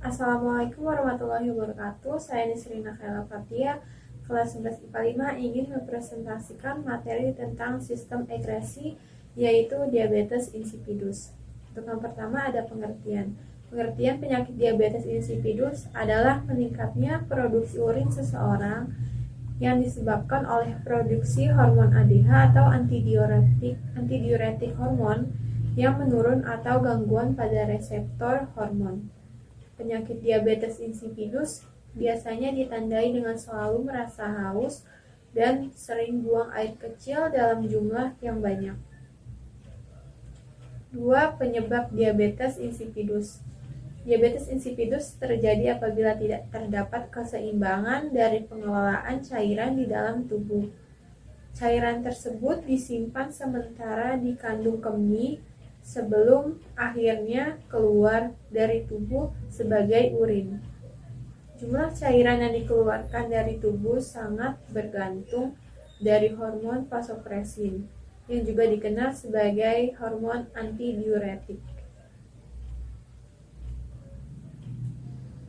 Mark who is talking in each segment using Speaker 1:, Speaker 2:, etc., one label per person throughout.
Speaker 1: Assalamualaikum warahmatullahi wabarakatuh. Saya Nisrina Khaila Fatia, kelas 11 IPA 5 ingin mempresentasikan materi tentang sistem egresi, yaitu diabetes insipidus. Untuk yang pertama ada pengertian. Pengertian penyakit diabetes insipidus adalah meningkatnya produksi urin seseorang yang disebabkan oleh produksi hormon ADH atau antidiuretik hormon yang menurun atau gangguan pada reseptor hormon. Penyakit diabetes insipidus biasanya ditandai dengan selalu merasa haus dan sering buang air kecil dalam jumlah yang banyak. 2. Penyebab diabetes insipidus. Diabetes insipidus terjadi apabila tidak terdapat keseimbangan dari pengelolaan cairan di dalam tubuh. Cairan tersebut disimpan sementara di kandung kemih sebelum akhirnya keluar dari tubuh sebagai urin. Jumlah cairan yang dikeluarkan dari tubuh sangat bergantung dari hormon vasopresin, yang juga dikenal sebagai hormon antidiuretik.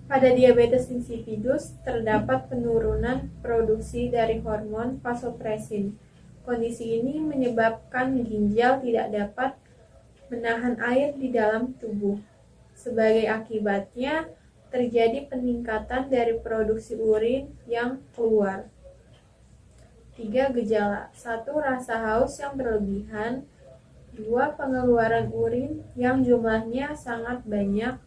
Speaker 1: Pada diabetes insipidus terdapat penurunan produksi dari hormon vasopresin. Kondisi ini menyebabkan ginjal tidak dapat menahan air di dalam tubuh. Sebagai akibatnya, terjadi peningkatan dari produksi urin yang keluar. 3. Gejala. 1. Rasa haus yang berlebihan. 2. Pengeluaran urin yang jumlahnya sangat banyak.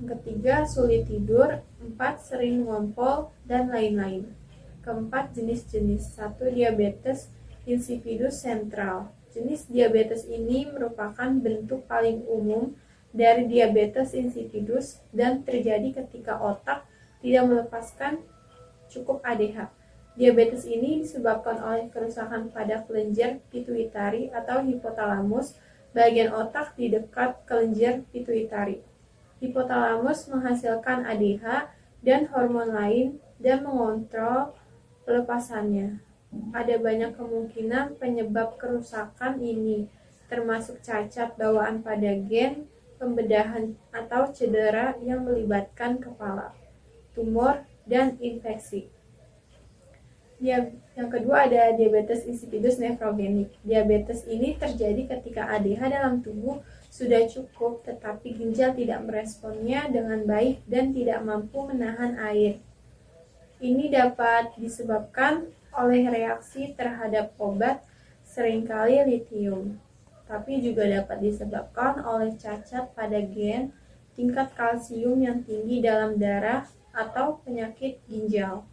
Speaker 1: 3. Sulit tidur. 4. Sering ngompol, dan lain-lain. 4. Jenis-jenis. 1. Diabetes insipidus sentral. Jenis diabetes ini merupakan bentuk paling umum dari diabetes insipidus dan terjadi ketika otak tidak melepaskan cukup ADH. Diabetes ini disebabkan oleh kerusakan pada kelenjar pituitari atau hipotalamus, bagian otak di dekat kelenjar pituitari. Hipotalamus menghasilkan ADH dan hormon lain dan mengontrol pelepasannya. Ada banyak kemungkinan penyebab kerusakan ini, termasuk cacat bawaan pada gen, pembedahan atau cedera yang melibatkan kepala, tumor, dan infeksi. Yang kedua ada diabetes insipidus nefrogenik. Diabetes ini terjadi ketika ADH dalam tubuh sudah cukup, tetapi ginjal tidak meresponnya dengan baik dan tidak mampu menahan air. Ini dapat disebabkan oleh reaksi terhadap obat, seringkali litium, tapi juga dapat disebabkan oleh cacat pada gen, tingkat kalsium yang tinggi dalam darah, atau penyakit ginjal.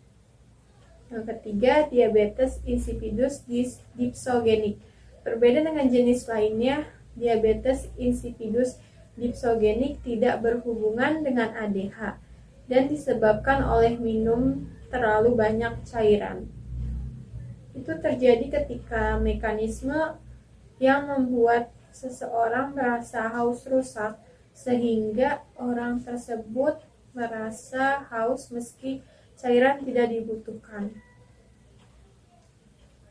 Speaker 1: Yang ketiga, diabetes insipidus dipsogenik. Berbeda dengan jenis lainnya, diabetes insipidus dipsogenik tidak berhubungan dengan ADH dan disebabkan oleh minum terlalu banyak cairan. Itu terjadi ketika mekanisme yang membuat seseorang merasa haus rusak, sehingga orang tersebut merasa haus meski cairan tidak dibutuhkan.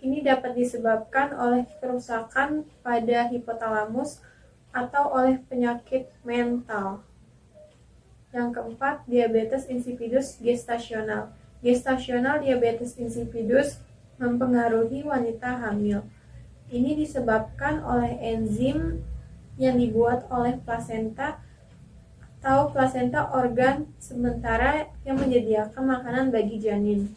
Speaker 1: Ini dapat disebabkan oleh kerusakan pada hipotalamus atau oleh penyakit mental. Yang keempat, diabetes insipidus gestasional. Gestasional diabetes insipidus mempengaruhi wanita hamil. Ini disebabkan oleh enzim yang dibuat oleh plasenta atau plasenta organ sementara yang menyediakan makanan bagi janin.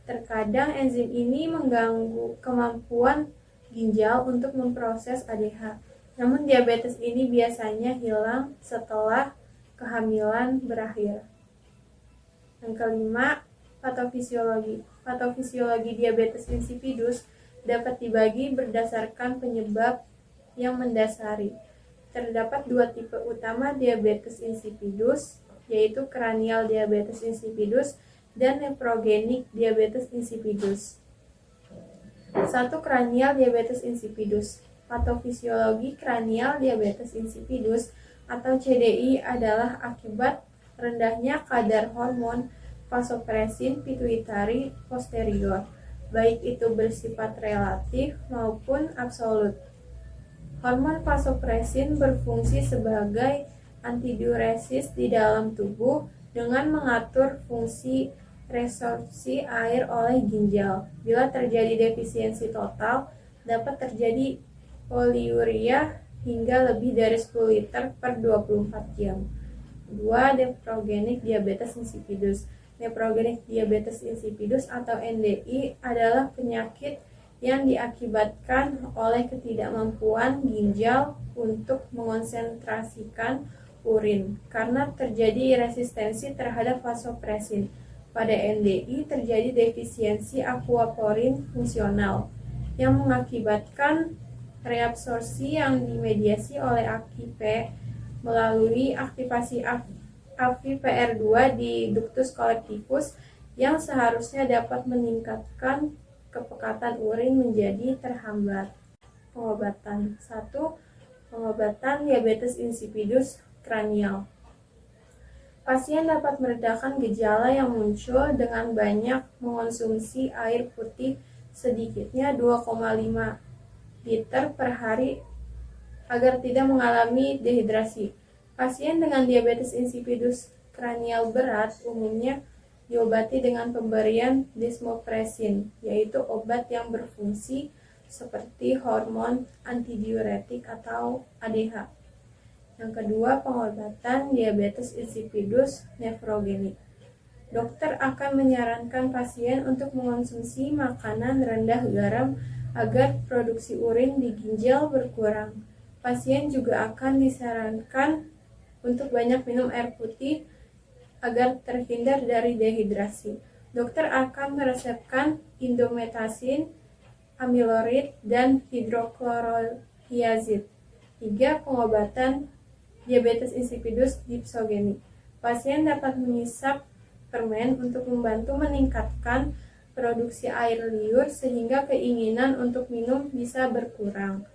Speaker 1: Terkadang enzim ini mengganggu kemampuan ginjal untuk memproses ADH. Namun diabetes ini biasanya hilang setelah kehamilan berakhir. Yang kelima, patofisiologi. Patofisiologi diabetes insipidus dapat dibagi berdasarkan penyebab yang mendasari. Terdapat dua tipe utama diabetes insipidus, yaitu kranial diabetes insipidus dan nefrogenik diabetes insipidus. 1. Kranial diabetes insipidus. Patofisiologi kranial diabetes insipidus atau CDI adalah akibat rendahnya kadar hormon vasopresin pituitari posterior, baik itu bersifat relatif maupun absolut. Hormon vasopresin berfungsi sebagai antidiuresis di dalam tubuh dengan mengatur fungsi resorpsi air oleh ginjal. Bila terjadi defisiensi total, dapat terjadi poliuria hingga lebih dari 10 liter per 24 jam. 2. Nephrogenic diabetes insipidus. Nephrogenic diabetes insipidus atau NDI adalah penyakit yang diakibatkan oleh ketidakmampuan ginjal untuk mengonsentrasikan urin karena terjadi resistensi terhadap vasopresin. Pada NDI terjadi defisiensi aquaporin fungsional yang mengakibatkan reabsorpsi yang dimediasi oleh AKP melalui aktivasi AVPR2 di ductus collectivus yang seharusnya dapat meningkatkan kepekatan urin menjadi terhambat. Pengobatan 1. Pengobatan diabetes insipidus kranial. Pasien dapat meredakan gejala yang muncul dengan banyak mengonsumsi air putih sedikitnya 2,5 liter per hari agar tidak mengalami dehidrasi. Pasien dengan diabetes insipidus kranial berat umumnya diobati dengan pemberian desmopresin, yaitu obat yang berfungsi seperti hormon antidiuretik atau ADH. Yang kedua, pengobatan diabetes insipidus nefrogenik. Dokter akan menyarankan pasien untuk mengonsumsi makanan rendah garam agar produksi urin di ginjal berkurang. Pasien juga akan disarankan untuk banyak minum air putih agar terhindar dari dehidrasi. Dokter akan meresepkan indometasin, amilorid, dan hidroklorotiazid. 3. Pengobatan diabetes insipidus dipsogenik. Pasien dapat mengisap permen untuk membantu meningkatkan produksi air liur sehingga keinginan untuk minum bisa berkurang.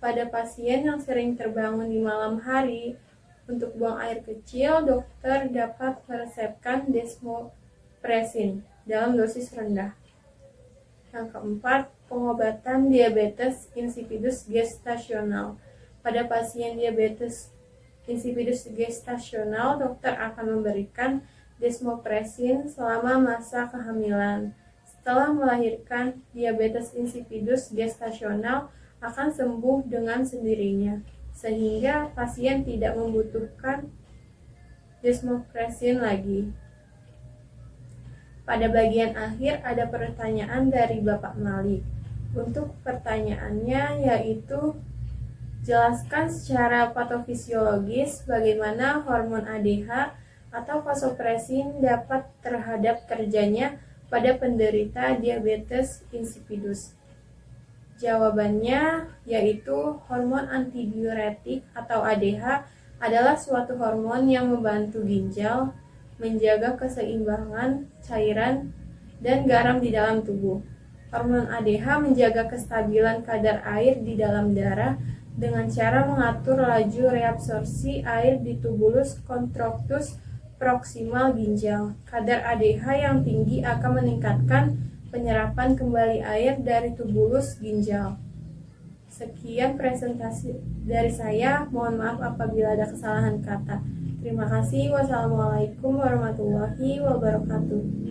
Speaker 1: Pada pasien yang sering terbangun di malam hari untuk buang air kecil, dokter dapat meresepkan desmopresin dalam dosis rendah. Yang keempat, pengobatan diabetes insipidus gestasional. Pada pasien diabetes insipidus gestasional, dokter akan memberikan desmopresin selama masa kehamilan. Setelah melahirkan, diabetes insipidus gestasional akan sembuh dengan sendirinya, sehingga pasien tidak membutuhkan desmopresin lagi. Pada bagian akhir ada pertanyaan dari Bapak Malik. Untuk pertanyaannya yaitu, jelaskan secara patofisiologis bagaimana hormon ADH atau vasopresin dapat terhadap kerjanya pada penderita diabetes insipidus. Jawabannya yaitu hormon antidiuretik atau ADH adalah suatu hormon yang membantu ginjal menjaga keseimbangan cairan dan garam di dalam tubuh. Hormon ADH menjaga kestabilan kadar air di dalam darah dengan cara mengatur laju reabsorpsi air di tubulus contractus proksimal ginjal. Kadar ADH yang tinggi akan meningkatkan penyerapan kembali air dari tubulus ginjal. Sekian presentasi dari saya. Mohon maaf apabila ada kesalahan kata. Terima kasih. Wassalamualaikum warahmatullahi wabarakatuh.